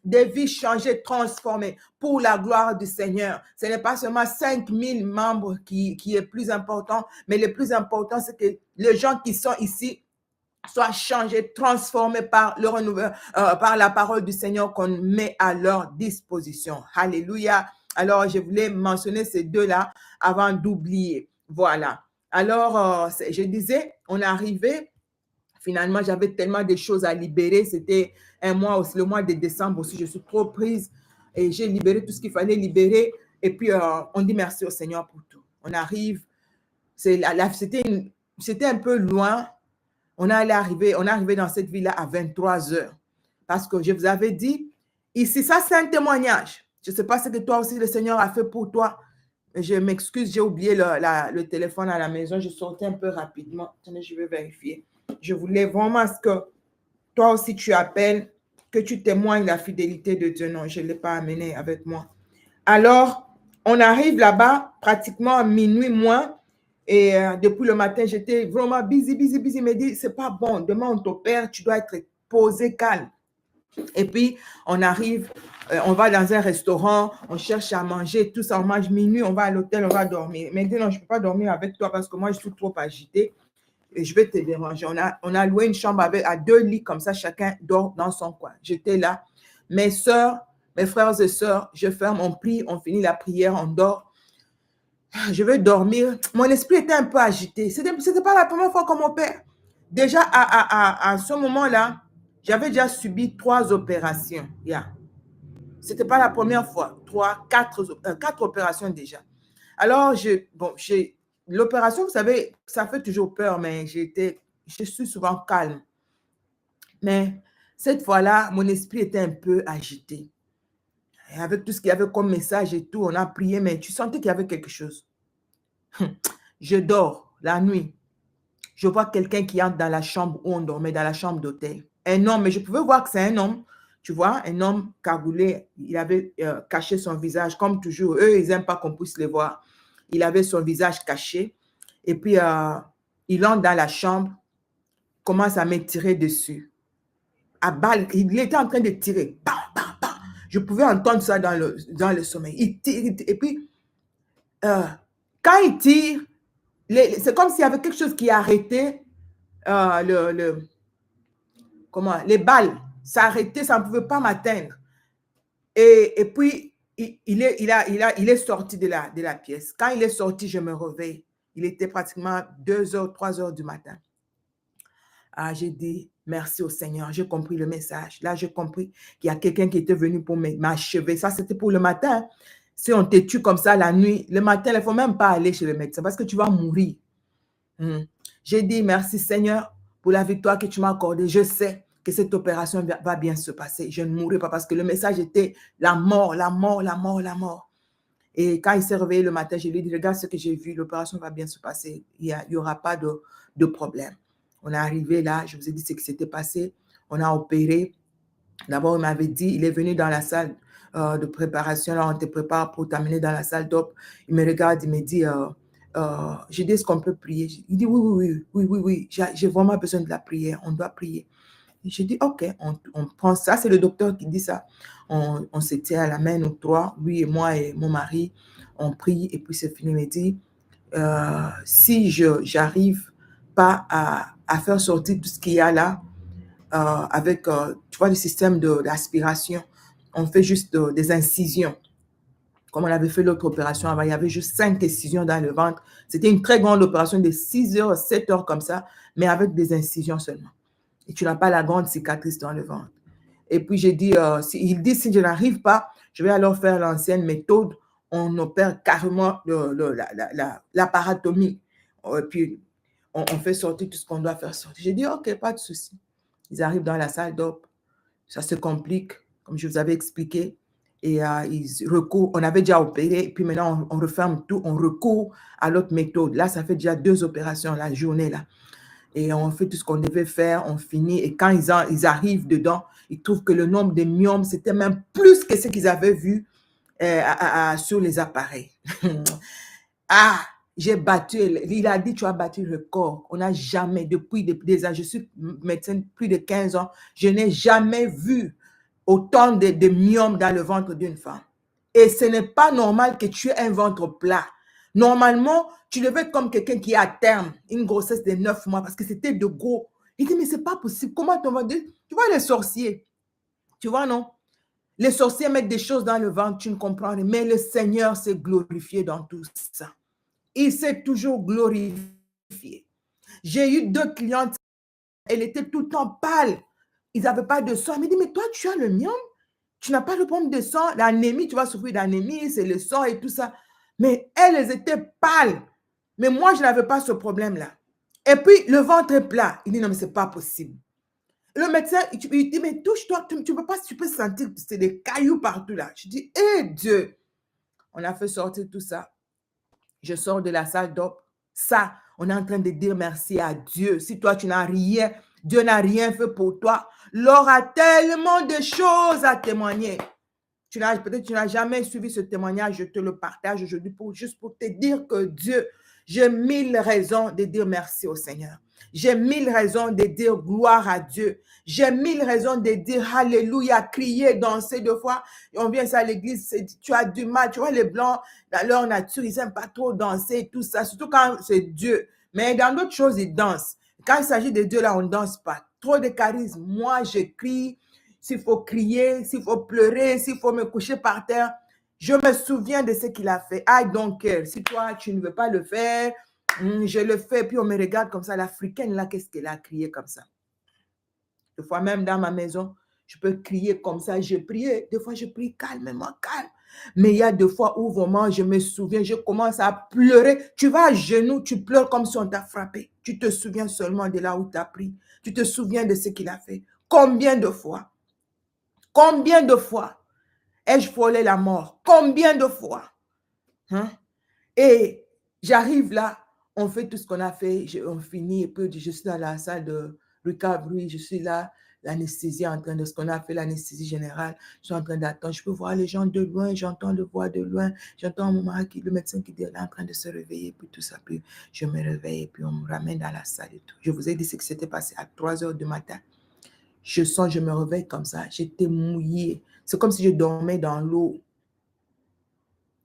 des vies changées, transformées pour la gloire du Seigneur. Ce n'est pas seulement 5000 membres qui est plus important, mais le plus important, c'est que les gens qui sont ici soient changés, transformés par par la parole du Seigneur qu'on met à leur disposition. Alléluia. Alors, je voulais mentionner ces deux-là avant d'oublier. Voilà. Alors, je disais, on est arrivé. Finalement, j'avais tellement de choses à libérer. C'était un mois aussi, le mois de décembre aussi. Je suis trop prise et j'ai libéré tout ce qu'il fallait libérer. Et puis, on dit merci au Seigneur pour tout. On arrive. C'était un peu loin. On est arrivé dans cette ville-là à 23 heures. Parce que je vous avais dit, ici, ça c'est un témoignage. Je ne sais pas ce que toi aussi le Seigneur a fait pour toi. Je m'excuse, j'ai oublié le téléphone à la maison. Je sortais un peu rapidement. Attendez, je vais vérifier. Je voulais vraiment que toi aussi tu appelles, que tu témoignes la fidélité de Dieu. Non, je ne l'ai pas amené avec moi. Alors, on arrive là-bas pratiquement à minuit moins. Et depuis le matin, j'étais vraiment busy. Il me dit, c'est pas bon. Demain, on t'opère, tu dois être posé, calme. Et puis, on arrive, on va dans un restaurant, on cherche à manger, tout ça, on mange minuit, on va à l'hôtel, on va dormir. Mais non, je ne peux pas dormir avec toi parce que moi, je suis trop agitée et je vais te déranger. On a loué une chambre à 2 lits, comme ça, chacun dort dans son coin. J'étais là. Mes soeurs, mes frères et sœurs, je ferme, on prie, on finit la prière, on dort. Je vais dormir. Mon esprit était un peu agité. Ce n'était pas la première fois qu'on m'opère. Déjà, à ce moment-là, j'avais déjà subi 3 opérations. Yeah. Ce n'était pas la première fois. 4 opérations déjà. Alors, l'opération, vous savez, ça fait toujours peur, mais je suis souvent calme. Mais cette fois-là, mon esprit était un peu agité. Et avec tout ce qu'il y avait comme message et tout, on a prié, mais tu sentais qu'il y avait quelque chose. Je dors la nuit. Je vois quelqu'un qui entre dans la chambre où on dormait, dans la chambre d'hôtel. Un homme, mais je pouvais voir que c'est un homme. Tu vois, un homme cagoulé. Il avait caché son visage, comme toujours. Eux, ils n'aiment pas qu'on puisse le voir. Il avait son visage caché. Et puis, il entre dans la chambre, commence à me tirer dessus. À balle, il était en train de tirer. Bam, bam, bam. Je pouvais entendre ça dans le sommeil. Il tire. Et puis, quand il tire, c'est comme s'il y avait quelque chose qui arrêtait les balles. Ça arrêtait, ça ne pouvait pas m'atteindre. Et puis, il est sorti de la pièce. Quand il est sorti, je me réveille. Il était pratiquement 2h, 3h du matin. J'ai dit merci au Seigneur. J'ai compris le message. Là, j'ai compris qu'il y a quelqu'un qui était venu pour m'achever. Ça, c'était pour le matin. Si on te tue comme ça la nuit, le matin, il ne faut même pas aller chez le médecin parce que tu vas mourir. J'ai dit merci Seigneur pour la victoire que tu m'as accordée. Je sais que cette opération va bien se passer. Je ne mourrai pas parce que le message était la mort, la mort, la mort, la mort. Et quand il s'est réveillé le matin, je lui ai dit, regarde ce que j'ai vu, l'opération va bien se passer. Il n'y aura pas de problème. On est arrivé là, je vous ai dit ce qui s'était passé. On a opéré. D'abord, il m'avait dit, il est venu dans la salle de préparation. Là, on te prépare pour t'amener dans la salle d'op. Il me regarde, il me dit, j'ai dit, est-ce qu'on peut prier? Il dit, oui. J'ai vraiment besoin de la prière. On doit prier. J'ai dit, OK, on prend ça. C'est le docteur qui dit ça. On se tient à la main, nous trois, lui et moi et mon mari. On prie et puis c'est fini. Il me dit, si je n'arrive pas à faire sortir tout ce qu'il y a là, avec, tu vois, le système d'aspiration, on fait juste des incisions. Comme on avait fait l'autre opération avant, il y avait juste 5 incisions dans le ventre. C'était une très grande opération de 6 heures, 7 heures comme ça, mais avec des incisions seulement. Et tu n'as pas la grande cicatrice dans le ventre. Et puis, j'ai dit, il dit, si je n'arrive pas, je vais alors faire l'ancienne méthode. On opère carrément l'apparatomie. Et puis, on fait sortir tout ce qu'on doit faire sortir. J'ai dit, OK, pas de souci. Ils arrivent dans la salle d'op. Ça se complique, comme je vous avais expliqué. Et ils recourent. On avait déjà opéré. Et puis maintenant, on referme tout. On recourt à l'autre méthode. Là, ça fait déjà 2 opérations la journée là. Et on fait tout ce qu'on devait faire, on finit. Et quand ils arrivent dedans, ils trouvent que le nombre de myomes, c'était même plus que ce qu'ils avaient vu sur les appareils. J'ai battu, il a dit, tu as battu le record. On n'a jamais, depuis des années, je suis médecin plus de 15 ans, je n'ai jamais vu autant de myomes dans le ventre d'une femme. Et ce n'est pas normal que tu aies un ventre plat. Normalement, tu devais être comme quelqu'un qui est à terme, une grossesse de 9 mois, parce que c'était de gros. Il dit, mais c'est pas possible. Comment ton ventre... Tu vois les sorciers, tu vois, non? Les sorciers mettent des choses dans le ventre, tu ne comprends rien. Mais le Seigneur s'est glorifié dans tout ça. Il s'est toujours glorifié. J'ai eu 2 clientes, elles étaient tout le temps pâles. Ils n'avaient pas de sang. Elle me dit, mais toi, tu as le myome? Tu n'as pas le problème de sang, l'anémie, tu vas souffrir d'anémie, c'est le sang et tout ça. Mais elles étaient pâles. Mais moi, je n'avais pas ce problème-là. Et puis, le ventre est plat. Il dit, non, mais ce n'est pas possible. Le médecin, il dit, mais touche-toi, tu peux pas, tu peux sentir que c'est des cailloux partout là. Je dis, eh Dieu, on a fait sortir tout ça. Je sors de la salle d'op. Ça, on est en train de dire merci à Dieu. Si toi, tu n'as rien, Dieu n'a rien fait pour toi. L'or a tellement de choses à témoigner. Peut-être que tu n'as jamais suivi ce témoignage, je te le partage aujourd'hui juste pour te dire que Dieu, j'ai 1000 raisons de dire merci au Seigneur. J'ai 1000 raisons de dire gloire à Dieu. J'ai 1000 raisons de dire alléluia, crier, danser 2 fois. Et on vient à l'église, tu as du mal. Tu vois, les Blancs, dans leur nature, ils n'aiment pas trop danser, tout ça, surtout quand c'est Dieu. Mais dans d'autres choses, ils dansent. Quand il s'agit de Dieu, là, on ne danse pas. Trop de charisme. Moi, je crie. S'il faut crier, s'il faut pleurer, s'il faut me coucher par terre, je me souviens de ce qu'il a fait. I don't care. Si toi, tu ne veux pas le faire, je le fais. Puis on me regarde comme ça. L'Africaine, là, qu'est-ce qu'elle a crié comme ça? Des fois, même dans ma maison, je peux crier comme ça. Je priais. Des fois, je prie calmement, calme. Mais il y a des fois où vraiment, je me souviens, je commence à pleurer. Tu vas à genoux, tu pleures comme si on t'a frappé. Tu te souviens seulement de là où tu as pris. Tu te souviens de ce qu'il a fait. Combien de fois? Combien de fois ai-je frôlé la mort? Combien de fois? Hein? Et j'arrive là, on fait tout ce qu'on a fait, on finit, et puis je suis dans la salle de recovery, je suis là, l'anesthésie en train de ce qu'on a fait, l'anesthésie générale, je suis en train d'attendre, je peux voir les gens de loin, j'entends le voix de loin, j'entends mon mari, le médecin qui est là en train de se réveiller, puis tout ça, puis je me réveille, et puis on me ramène dans la salle et tout. Je vous ai dit ce qui s'était passé à 3 heures du matin. Je sens, je me réveille comme ça, j'étais mouillée. C'est comme si je dormais dans l'eau.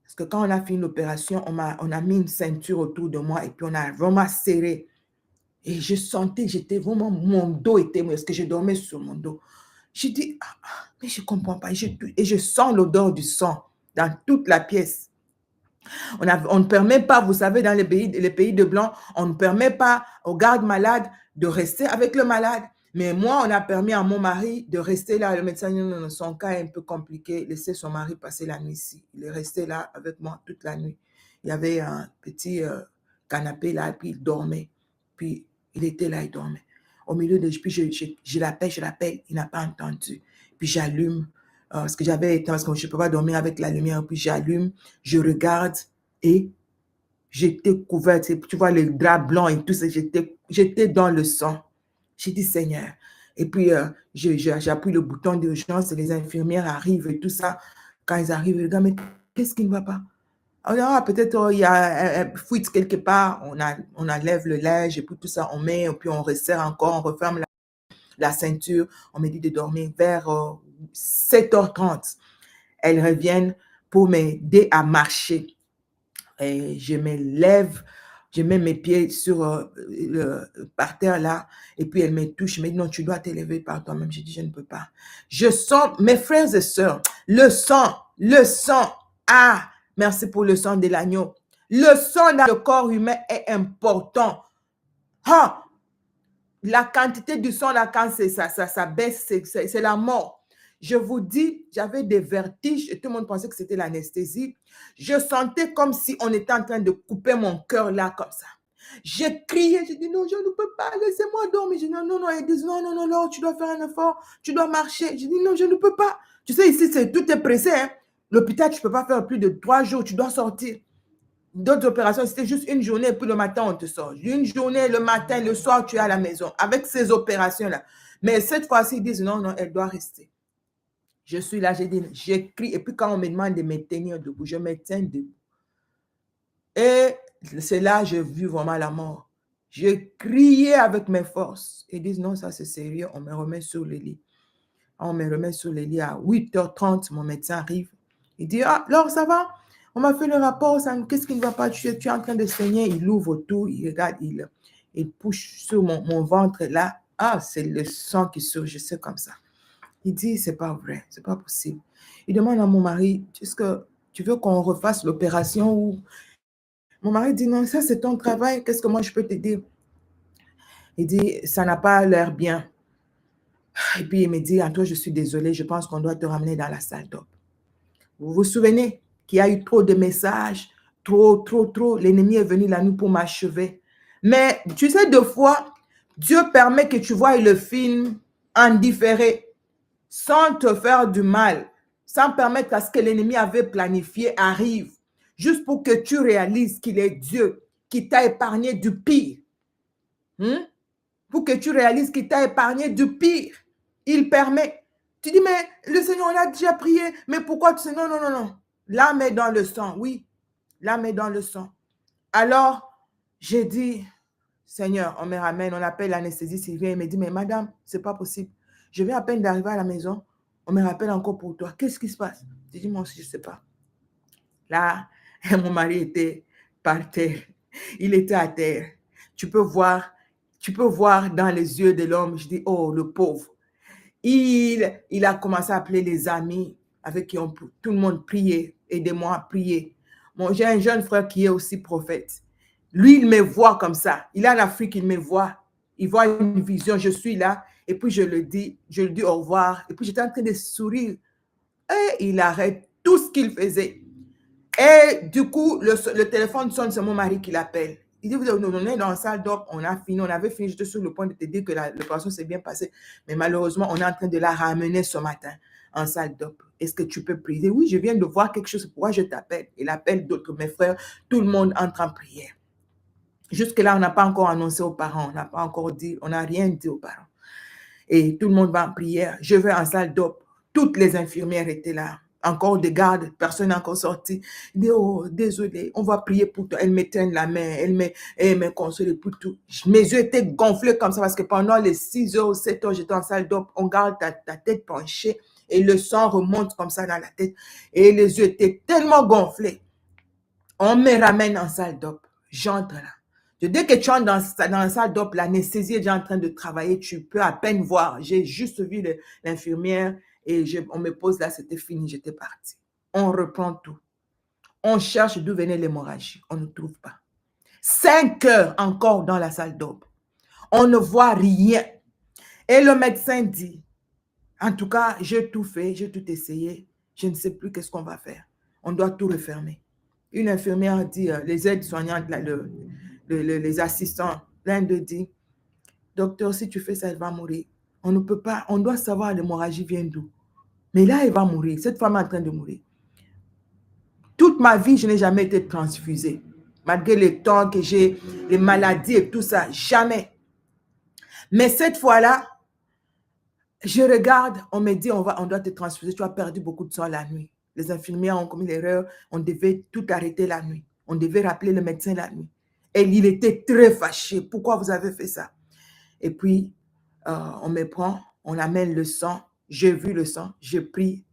Parce que quand on a fini l'opération, on a mis une ceinture autour de moi et puis on a vraiment serré. Et je sentais, j'étais vraiment, mon dos était, parce que je dormais sur mon dos. Je dis, mais je ne comprends pas. Et je sens l'odeur du sang dans toute la pièce. On ne permet pas, vous savez, dans les pays de Blanc, on ne permet pas aux gardes malades de rester avec le malade. Mais moi, on a permis à mon mari de rester là. Le médecin, non, son cas est un peu compliqué. Laissez son mari passer la nuit ici. Il est resté là avec moi toute la nuit. Il y avait un petit canapé là, puis il dormait. Puis il était là, il dormait. Au milieu de... Puis je l'appelle, il n'a pas entendu. Puis j'allume, parce que je ne peux pas dormir avec la lumière. Puis j'allume, je regarde et j'étais couverte. Tu vois, les draps blancs et tout ça, j'étais dans le sang. J'ai dit, Seigneur. Et puis, j'appuie le bouton d'urgence et les infirmières arrivent et tout ça. Quand ils arrivent, ils regardent, mais qu'est-ce qui ne va pas? Peut-être il y a un fuite quelque part. On enlève le linge et puis tout ça, on met, et puis on resserre encore, on referme la ceinture. On me dit de dormir vers 7h30. Elles reviennent pour m'aider à marcher. Et je me lève, je mets mes pieds par terre là, et puis elle me touche, elle me dit non, tu dois te lever par toi-même. Je dis, je ne peux pas. Je sens, mes frères et sœurs, le sang, merci pour le sang de l'agneau. Le sang dans le corps humain est important. La quantité du sang là, quand ça baisse, c'est la mort. Je vous dis, j'avais des vertiges et tout le monde pensait que c'était l'anesthésie. Je sentais comme si on était en train de couper mon cœur là, comme ça. J'ai crié, j'ai dit non, je ne peux pas, laissez-moi dormir. J'ai dit non, ils disent non, tu dois faire un effort, tu dois marcher. J'ai dit non, je ne peux pas. Tu sais, ici, tout est pressé. Hein? L'hôpital, tu ne peux pas faire plus de 3 jours, tu dois sortir. D'autres opérations, c'était juste une journée, puis le matin, on te sort. Une journée, le matin, le soir, tu es à la maison avec ces opérations-là. Mais cette fois-ci, ils disent non, elle doit rester. Je suis là, j'écris, et puis quand on me demande de me tenir debout, je me tiens debout. Et c'est là que j'ai vu vraiment la mort. J'ai crié avec mes forces. Ils disent non, ça c'est sérieux, on me remet sur le lit. On me remet sur le lit à 8h30, mon médecin arrive. Il dit, ah, alors ça va? On m'a fait le rapport, qu'est-ce qui ne va pas? Tu es en train de saigner. Il ouvre tout, il regarde, il pousse sur mon ventre là. Ah, c'est le sang qui surgissait comme ça. Il dit, c'est pas vrai, c'est pas possible. Il demande à mon mari, est-ce que tu veux qu'on refasse l'opération ou... Mon mari dit, non, ça c'est ton travail, qu'est-ce que moi je peux te dire? Il dit, ça n'a pas l'air bien. Et puis il me dit, Antoine, je suis désolée, je pense qu'on doit te ramener dans la salle d'op. Vous vous souvenez qu'il y a eu trop de messages, trop, l'ennemi est venu la nuit pour m'achever. Mais tu sais, deux fois, Dieu permet que tu vois le film en différé, sans te faire du mal, sans permettre à ce que l'ennemi avait planifié arrive, juste pour que tu réalises qu'il est Dieu, qui t'a épargné du pire. Pour que tu réalises qu'il t'a épargné du pire. Il permet. Tu dis, mais le Seigneur, on a déjà prié, mais pourquoi tu sais, non. L'âme est dans le sang, oui. L'âme est dans le sang. Alors, j'ai dit, Seigneur, on me ramène, on appelle l'anesthésiste, il vient, il me dit, mais madame, c'est pas possible. Je viens à peine d'arriver à la maison, on me rappelle encore pour toi. Qu'est-ce qui se passe? J'ai dit, moi aussi, je ne sais pas. Là, mon mari était par terre. Il était à terre. Tu peux voir dans les yeux de l'homme, je dis, oh, le pauvre. Il a commencé à appeler les amis avec qui tout le monde priait, aidez-moi à prier. Bon, j'ai un jeune frère qui est aussi prophète. Lui, il me voit comme ça. Il est en Afrique, il me voit. Il voit une vision, je suis là. Et puis, je lui dis au revoir. Et puis, j'étais en train de sourire. Et il arrête tout ce qu'il faisait. Et du coup, le téléphone sonne, c'est mon mari qui l'appelle. Il dit, on est dans la salle d'op, on avait fini, j'étais sur le point de te dire que l'opération s'est bien passée, mais malheureusement, on est en train de la ramener ce matin en salle d'op. Est-ce que tu peux prier? Oui, je viens de voir quelque chose, pourquoi je t'appelle? Il appelle d'autres, mes frères, tout le monde entre en prière. Jusque-là, on n'a pas encore annoncé aux parents, on n'a pas encore dit, on n'a rien dit aux parents. Et tout le monde va en prière. Je vais en salle d'op. Toutes les infirmières étaient là. Encore des gardes, personne n'est encore sorti. Il dit, oh, désolé, on va prier pour toi. Elle me tient la main, elle me console pour tout. Mes yeux étaient gonflés comme ça parce que pendant les 6 heures ou 7 heures, j'étais en salle d'op. On garde ta tête penchée et le sang remonte comme ça dans la tête. Et les yeux étaient tellement gonflés. On me ramène en salle d'op. J'entre là. Dès que tu entres dans la salle d'op, l'anesthésie est déjà en train de travailler, tu peux à peine voir. J'ai juste vu l'infirmière et on me pose là, c'était fini, j'étais partie. On reprend tout. On cherche d'où venait l'hémorragie, on ne trouve pas. 5 heures encore dans la salle d'op. On ne voit rien. Et le médecin dit, en tout cas, j'ai tout fait, j'ai tout essayé, je ne sais plus qu'est-ce qu'on va faire. On doit tout refermer. Une infirmière dit, les aides-soignantes, les assistants, l'un d'eux dit, docteur, si tu fais ça, elle va mourir. On ne peut pas, on doit savoir l'hémorragie vient d'où. Mais là, elle va mourir. Cette femme est en train de mourir. Toute ma vie, je n'ai jamais été transfusée. Malgré le temps que j'ai, les maladies et tout ça, jamais. Mais cette fois-là, je regarde, on me dit, on doit te transfuser, tu as perdu beaucoup de sang la nuit. Les infirmières ont commis l'erreur, on devait tout arrêter la nuit. On devait rappeler le médecin la nuit. Et il était très fâché. Pourquoi vous avez fait ça? Et puis, on me prend, on amène le sang. J'ai vu le sang, je prie.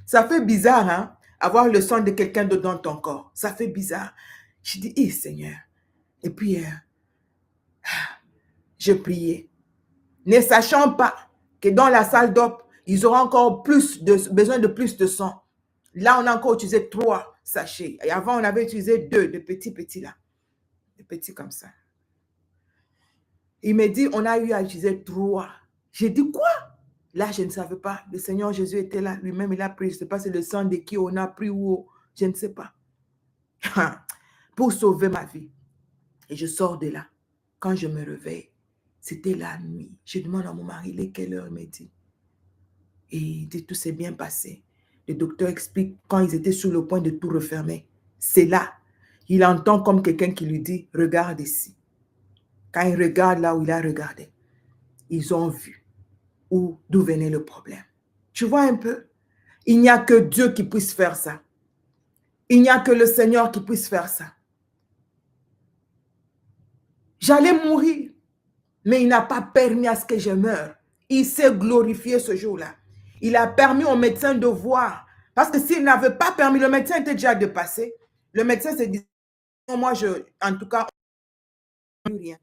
Ça fait bizarre, hein? Avoir le sang de quelqu'un d'autre dans ton corps. Ça fait bizarre. Je dis, Seigneur. Et puis, je priais. Ne sachant pas que dans la salle d'op, ils auront encore besoin de plus de sang. Là, on a encore utilisé 3 sachets. Et avant, on avait utilisé 2, de petits là. De petits comme ça. Il me dit, on a eu à utiliser 3. J'ai dit, quoi? Là, je ne savais pas. Le Seigneur Jésus était là. Lui-même, il a pris. Je ne sais pas si c'est le sang de qui on a pris ou je ne sais pas. Pour sauver ma vie. Et je sors de là. Quand je me réveille, c'était la nuit. Je demande à mon mari, il est quelle heure? Il me dit. Et il dit, tout s'est bien passé. Le docteur explique quand ils étaient sur le point de tout refermer. C'est là. Il entend comme quelqu'un qui lui dit, regarde ici. Quand il regarde là où il a regardé, ils ont vu d'où venait le problème. Tu vois un peu? Il n'y a que Dieu qui puisse faire ça. Il n'y a que le Seigneur qui puisse faire ça. J'allais mourir, mais il n'a pas permis à ce que je meure. Il s'est glorifié ce jour-là. Il a permis au médecin de voir. Parce que s'il n'avait pas permis, le médecin était déjà dépassé. Le médecin s'est dit, moi, en tout cas, rien.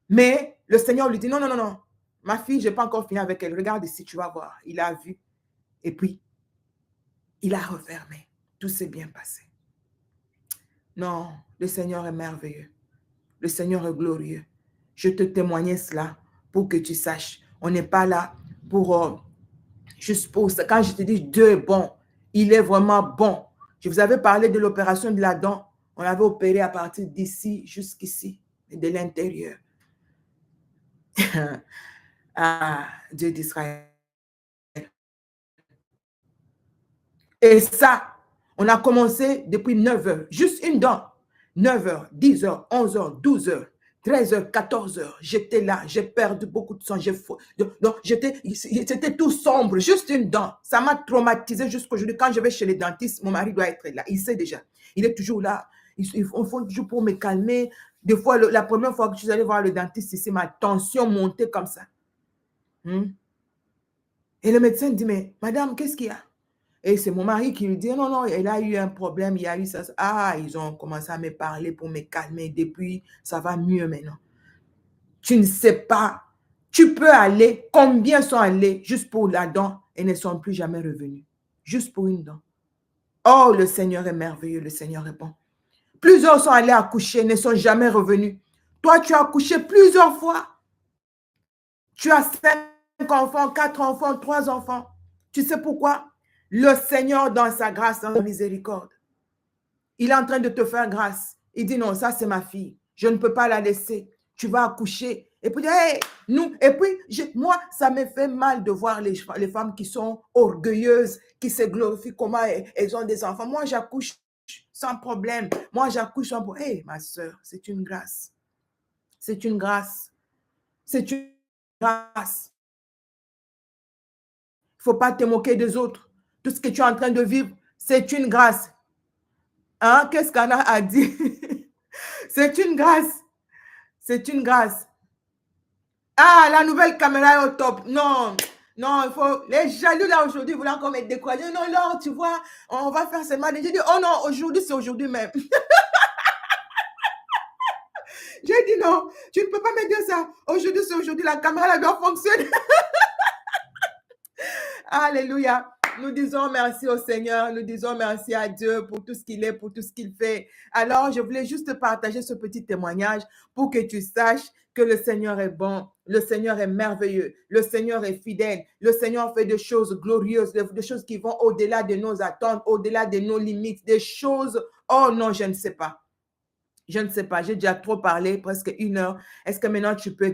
Mais le Seigneur lui dit, non, non, non, non. Ma fille, je n'ai pas encore fini avec elle. Regarde ici, tu vas voir. Il a vu. Et puis, il a refermé. Tout s'est bien passé. Non, le Seigneur est merveilleux. Le Seigneur est glorieux. Je te témoignais cela pour que tu saches. On n'est pas là pour juste pour ça. Quand je te dis Dieu est bon, il est vraiment bon. Je vous avais parlé de l'opération de la dent. On l'avait opéré à partir d'ici jusqu'ici, de l'intérieur. Ah, Dieu d'Israël. Et ça, on a commencé depuis 9 heures, juste une dent. 9 heures, 10 heures, 11 heures, 12 heures, 13 heures, 14 heures. J'étais là, j'ai perdu beaucoup de sang. C'était tout sombre, juste une dent. Ça m'a traumatisé jusqu'aujourd'hui. Quand je vais chez les dentistes, mon mari doit être là. Il sait déjà. Il est toujours là. Ils font toujours pour me calmer. Des fois, la première fois que je suis allée voir le dentiste, ici, ma tension montait comme ça. Et le médecin dit, mais madame, qu'est-ce qu'il y a? Et c'est mon mari qui lui dit, non, non, elle a eu un problème, il y a eu ça. Ah, ils ont commencé à me parler pour me calmer. Depuis, ça va mieux maintenant. Tu ne sais pas. Tu peux aller, combien sont allés juste pour la dent et ne sont plus jamais revenus. Juste pour une dent. Oh, le Seigneur est merveilleux, le Seigneur est bon. Plusieurs sont allés accoucher, ne sont jamais revenus. Toi, tu as accouché plusieurs fois. Tu as 5 enfants, 4 enfants, 3 enfants. Tu sais pourquoi? Le Seigneur, dans sa grâce, dans sa miséricorde, il est en train de te faire grâce. Il dit, non, ça c'est ma fille. Je ne peux pas la laisser. Tu vas accoucher. Et puis, hey, moi, ça me fait mal de voir les femmes qui sont orgueilleuses, qui se glorifient comment elles ont des enfants. Moi, j'accouche sans problème. Moi, j'accouche sans problème. Hey, ma soeur, c'est une grâce. C'est une grâce. C'est une grâce. Il ne faut pas te moquer des autres. Tout ce que tu es en train de vivre, c'est une grâce. Hein? Qu'est-ce qu'Anna a dit? C'est une grâce. C'est une grâce. Ah, la nouvelle caméra est au top. Non, non, il faut... Les jaloux là aujourd'hui voulaient encore me décourager. Non, non, tu vois, on va faire seulement. J'ai dit, oh non, aujourd'hui, c'est aujourd'hui même. J'ai dit non, tu ne peux pas me dire ça. Aujourd'hui, c'est aujourd'hui. La caméra là doit fonctionner. Alléluia. Nous disons merci au Seigneur, nous disons merci à Dieu pour tout ce qu'il est, pour tout ce qu'il fait. Alors, je voulais juste partager ce petit témoignage pour que tu saches que le Seigneur est bon, le Seigneur est merveilleux, le Seigneur est fidèle, le Seigneur fait des choses glorieuses, des choses qui vont au-delà de nos attentes, au-delà de nos limites, des choses, oh non, je ne sais pas. Je ne sais pas, j'ai déjà trop parlé, presque 1 heure. Est-ce que maintenant tu peux